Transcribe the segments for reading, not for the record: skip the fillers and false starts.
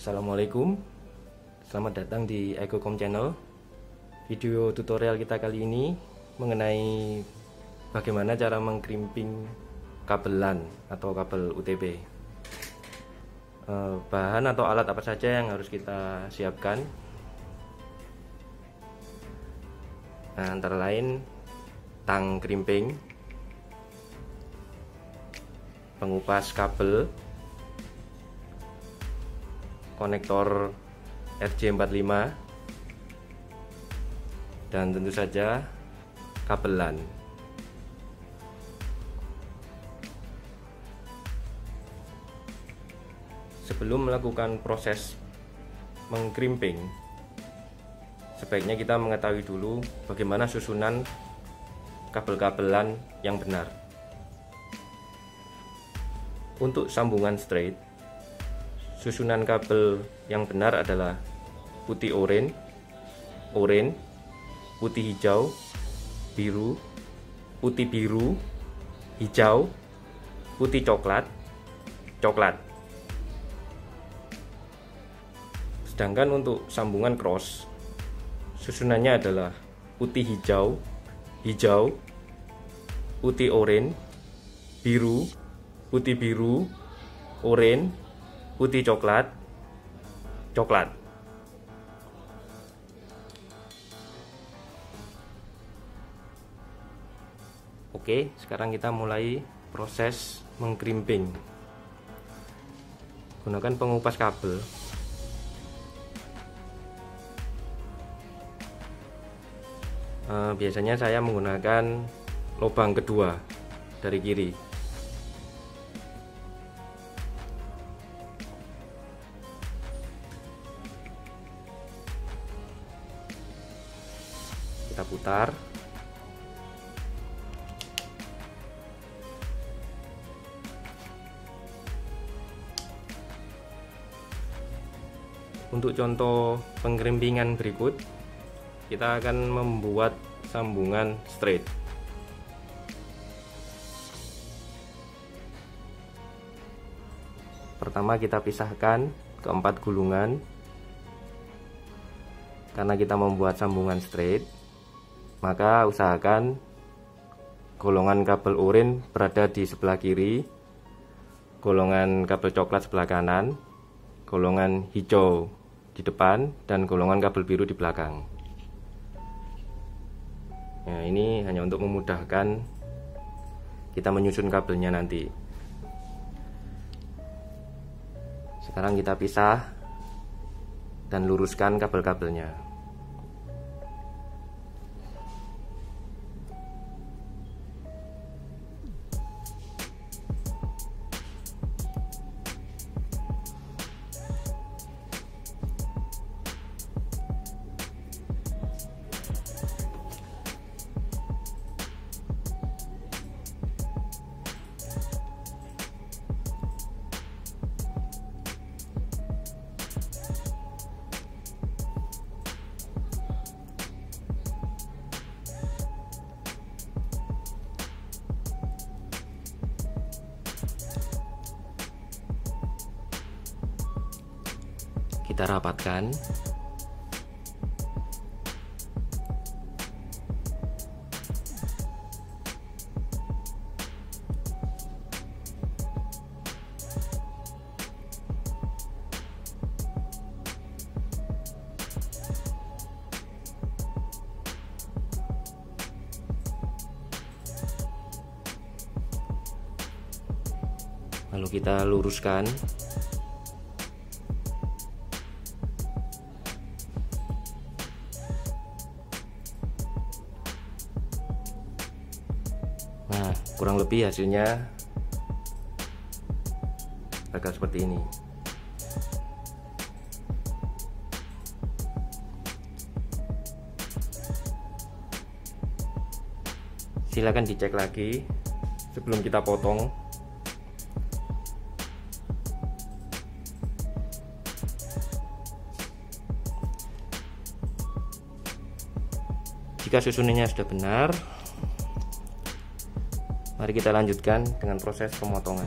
Assalamualaikum, selamat datang di Ecocom Channel. Video tutorial kita kali ini mengenai bagaimana cara mengkrimping kabelan atau kabel UTB. Bahan atau alat apa saja yang harus kita siapkan? Nah, antara lain tang krimping, pengupas kabel, konektor RJ45, dan tentu saja kabelan. Sebelum melakukan proses mengkrimping, sebaiknya kita mengetahui dulu bagaimana susunan kabel-kabelan yang benar. Untuk sambungan straight, susunan kabel yang benar adalah putih oranye, putih hijau, biru, putih biru, hijau, putih coklat. Sedangkan untuk sambungan cross, susunannya adalah putih hijau, putih oranye, biru, putih biru, oranye, putih coklat. Oke, sekarang kita mulai proses mengkrimping. Gunakan pengupas kabel. Biasanya saya menggunakan lubang kedua dari kiri. Kita putar. Untuk contoh pengkrimpingan berikut, kita akan membuat sambungan straight. Pertama kita pisahkan keempat gulungan. Karena kita membuat sambungan straight, maka usahakan golongan kabel oranye berada di sebelah kiri, golongan kabel coklat sebelah kanan, golongan hijau di depan, dan golongan kabel biru di belakang. Nah, ini hanya untuk memudahkan kita menyusun kabelnya nanti. Sekarang kita pisah dan luruskan kabel-kabelnya. Kita rapatkan. Lalu kita luruskan. Nah, kurang lebih hasilnya agak seperti ini. Silakan dicek lagi sebelum kita potong. Jika susunannya sudah benar, mari kita lanjutkan dengan proses pemotongan.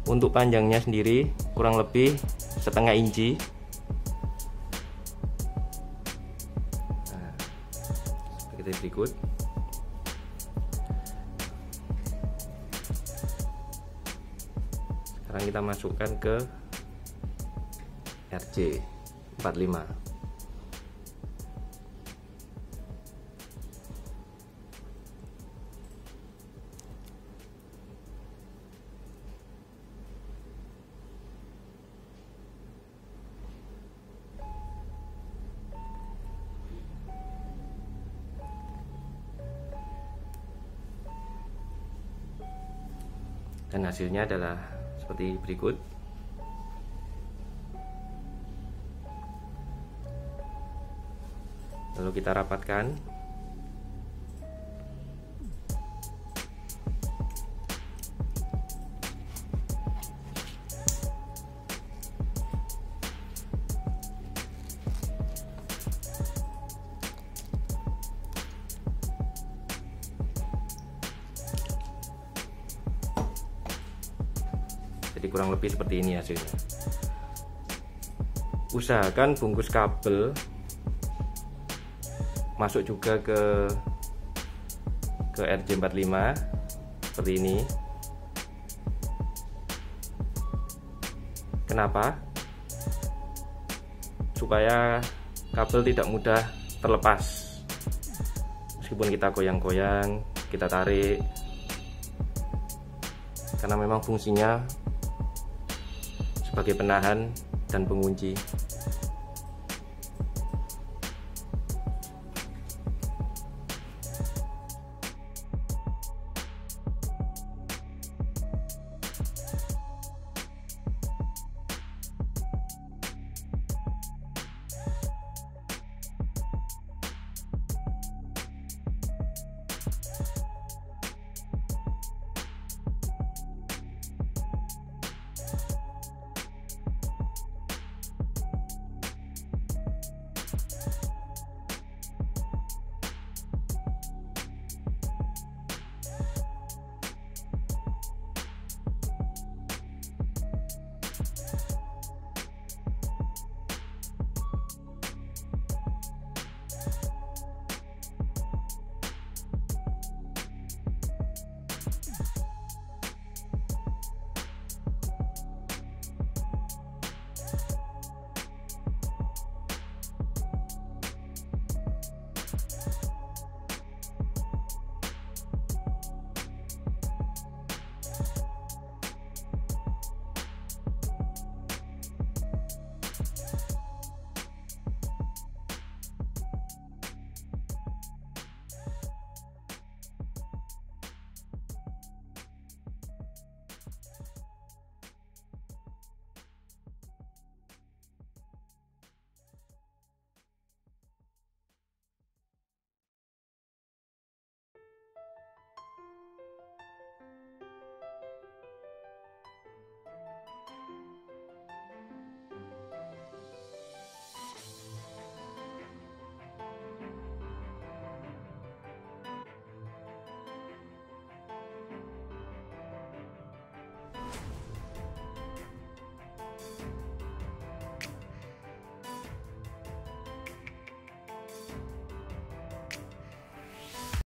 Untuk panjangnya sendiri kurang lebih setengah inci. Nah, seperti berikut. Sekarang kita masukkan ke RJ45. Dan hasilnya adalah seperti berikut. Lalu kita rapatkan. Jadi kurang lebih seperti ini hasilnya. Usahakan bungkus kabel masuk juga ke RJ45 seperti ini. Kenapa? Supaya kabel tidak mudah terlepas. Meskipun kita goyang-goyang, kita tarik, karena memang fungsinya sebagai penahan dan pengunci.